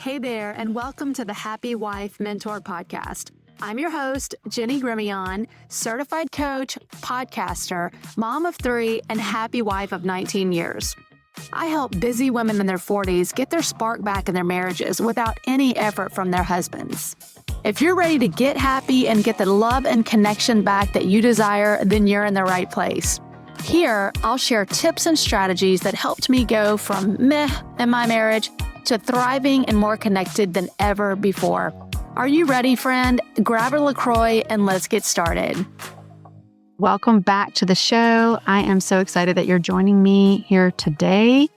Hey there, and welcome to the Happy Wife Mentor Podcast. I'm your host, Jenny Grimion, certified coach, podcaster, mom of 3, and happy wife of 19 years. I help busy women in their 40s get their spark back in their marriages without any effort from their husbands. If you're ready to get happy and get the love and connection back that you desire, then you're in the right place. Here, I'll share tips and strategies that helped me go from meh in my marriage to thriving and more connected than ever before. Are you ready, friend? Grab a LaCroix and let's get started. Welcome back to the show. I am so excited that you're joining me here today.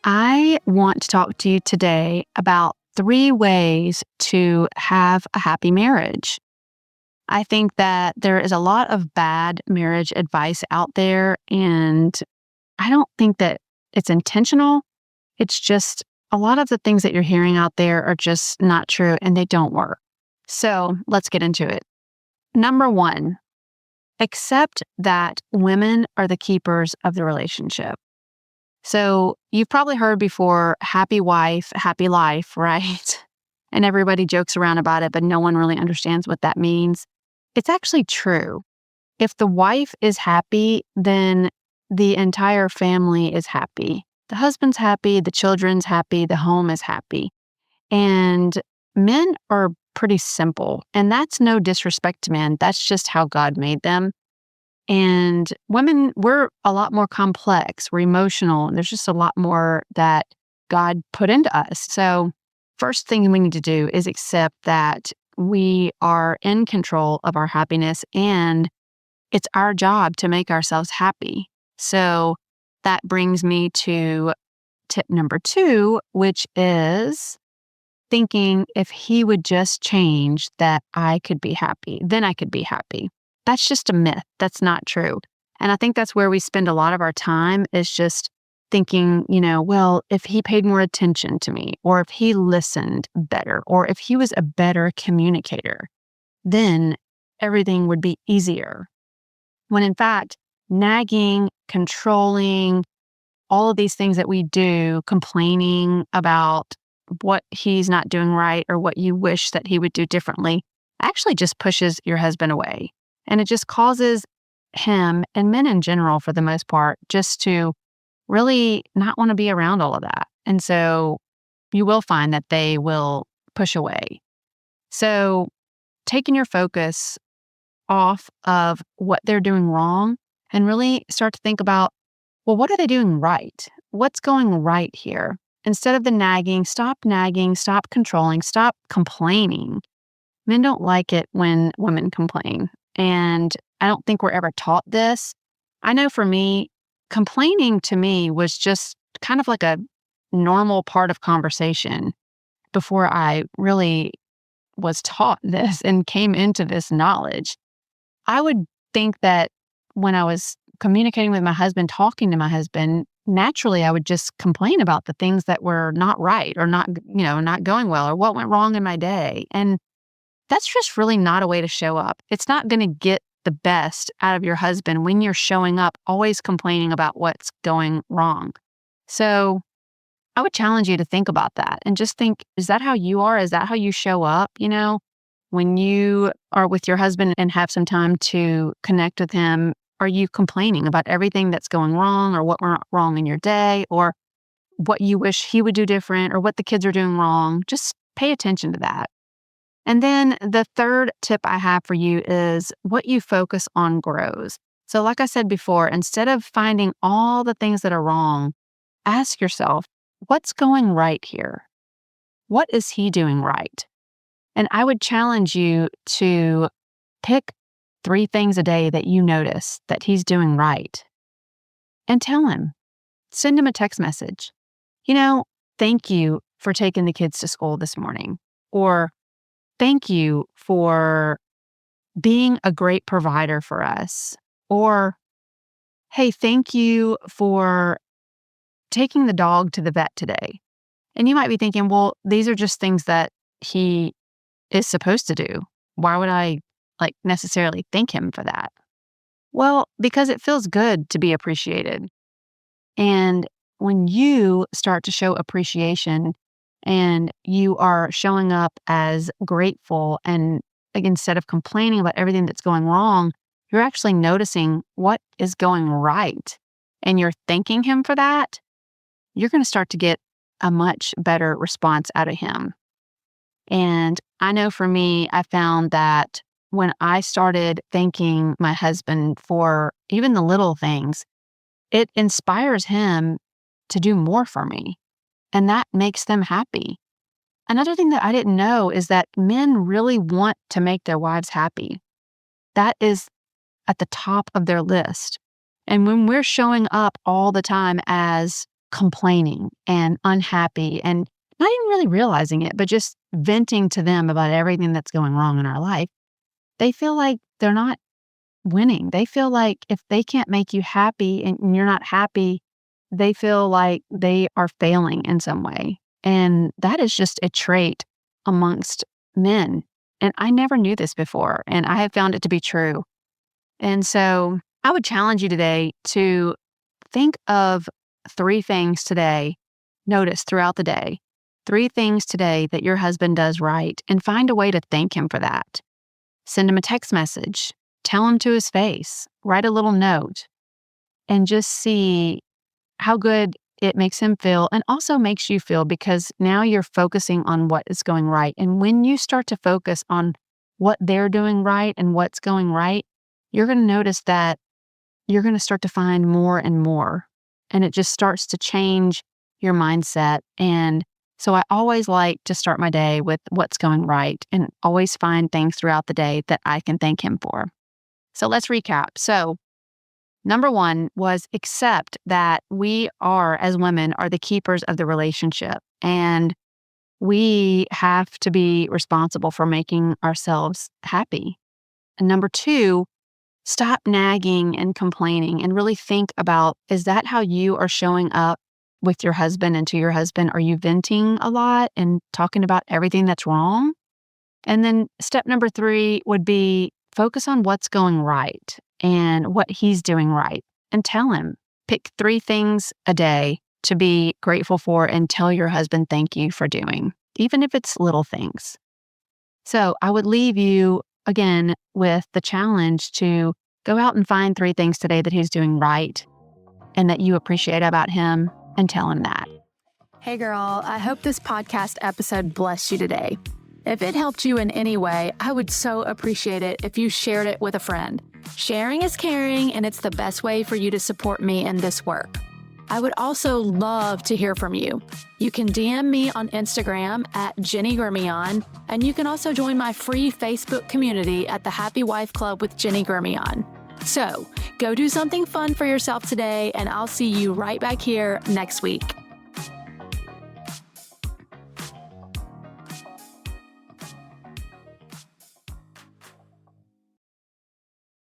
I want to talk to you today about 3 ways to have a happy marriage. I think that there is a lot of bad marriage advice out there, and I don't think that it's intentional. It's just a lot of the things that you're hearing out there are just not true and they don't work. So let's get into it. Number 1, accept that women are the keepers of the relationship. So you've probably heard before, happy wife, happy life, right? And everybody jokes around about it, but no one really understands what that means. It's actually true. If the wife is happy, then the entire family is happy. The husband's happy, the children's happy, the home is happy. And men are pretty simple. And that's no disrespect to men. That's just how God made them. And women, we're a lot more complex. We're emotional. And there's just a lot more that God put into us. So first thing we need to do is accept that we are in control of our happiness and it's our job to make ourselves happy. So that brings me to tip number 2, which is thinking if he would just change that I could be happy, then I could be happy. That's just a myth. That's not true. And I think that's where we spend a lot of our time is just thinking, well, if he paid more attention to me, or if he listened better, or if he was a better communicator, then everything would be easier. When in fact, nagging, controlling, all of these things that we do, complaining about what he's not doing right or what you wish that he would do differently, actually just pushes your husband away. And it just causes him, and men in general for the most part, just to really not want to be around all of that. And so you will find that they will push away. So taking your focus off of what they're doing wrong and really start to think about, well, what are they doing right? What's going right here? Instead of the nagging, stop controlling, stop complaining. Men don't like it when women complain. And I don't think we're ever taught this. I know for me, complaining to me was just kind of like a normal part of conversation before I really was taught this and came into this knowledge. I would think that when I was communicating with my husband, talking to my husband, naturally I would just complain about the things that were not right or not going well or what went wrong in my day. And that's just really not a way to show up. It's not going to get the best out of your husband when you're showing up always complaining about what's going wrong. So I would challenge you to think about that and just think, is that how you are? Is that how you show up? When you are with your husband and have some time to connect with him, are you complaining about everything that's going wrong or what went wrong in your day or what you wish he would do different or what the kids are doing wrong? Just pay attention to that. And then the third tip I have for you is what you focus on grows. So like I said before, instead of finding all the things that are wrong, ask yourself, what's going right here? What is he doing right? And I would challenge you to pick 3 things a day that you notice that he's doing right and tell him. Send him a text message. Thank you for taking the kids to school this morning. Or thank you for being a great provider for us. Or, hey, thank you for taking the dog to the vet today. And you might be thinking, well, these are just things that he is supposed to do. Why would I necessarily thank him for that? Well, because it feels good to be appreciated. And when you start to show appreciation and you are showing up as grateful and like, instead of complaining about everything that's going wrong, you're actually noticing what is going right and you're thanking him for that, you're going to start to get a much better response out of him. And I know for me, I found that when I started thanking my husband for even the little things, it inspires him to do more for me. And that makes them happy. Another thing that I didn't know is that men really want to make their wives happy. That is at the top of their list. And when we're showing up all the time as complaining and unhappy and not even really realizing it, but just venting to them about everything that's going wrong in our life, they feel like they're not winning. They feel like if they can't make you happy and you're not happy, they feel like they are failing in some way. And that is just a trait amongst men. And I never knew this before, and I have found it to be true. And so I would challenge you today to think of 3 things today, notice throughout the day, 3 things today that your husband does right, and find a way to thank him for that. Send him a text message, tell him to his face, write a little note, and just see how good it makes him feel and also makes you feel, because now you're focusing on what is going right. And when you start to focus on what they're doing right and what's going right, you're going to notice that you're going to start to find more and more. And it just starts to change your mindset. And so I always like to start my day with what's going right and always find things throughout the day that I can thank him for. So let's recap. So number 1 was accept that we are, as women, are the keepers of the relationship. And we have to be responsible for making ourselves happy. And number 2, stop nagging and complaining and really think about, is that how you are showing up with your husband and to your husband? Are you venting a lot and talking about everything that's wrong? And then step number 3 would be focus on what's going right and what he's doing right, and tell him. Pick 3 things a day to be grateful for and tell your husband thank you for doing, even if it's little things. So I would leave you again with the challenge to go out and find 3 things today that he's doing right and that you appreciate about him, and tell him that. Hey girl, I hope this podcast episode blessed you today. If it helped you in any way, I would so appreciate it if you shared it with a friend. Sharing is caring, and it's the best way for you to support me in this work. I would also love to hear from you. You can DM me on Instagram at Jenny Grimion, and you can also join my free Facebook community at the Happy Wife Club with Jenny Grimion. So go do something fun for yourself today, and I'll see you right back here next week.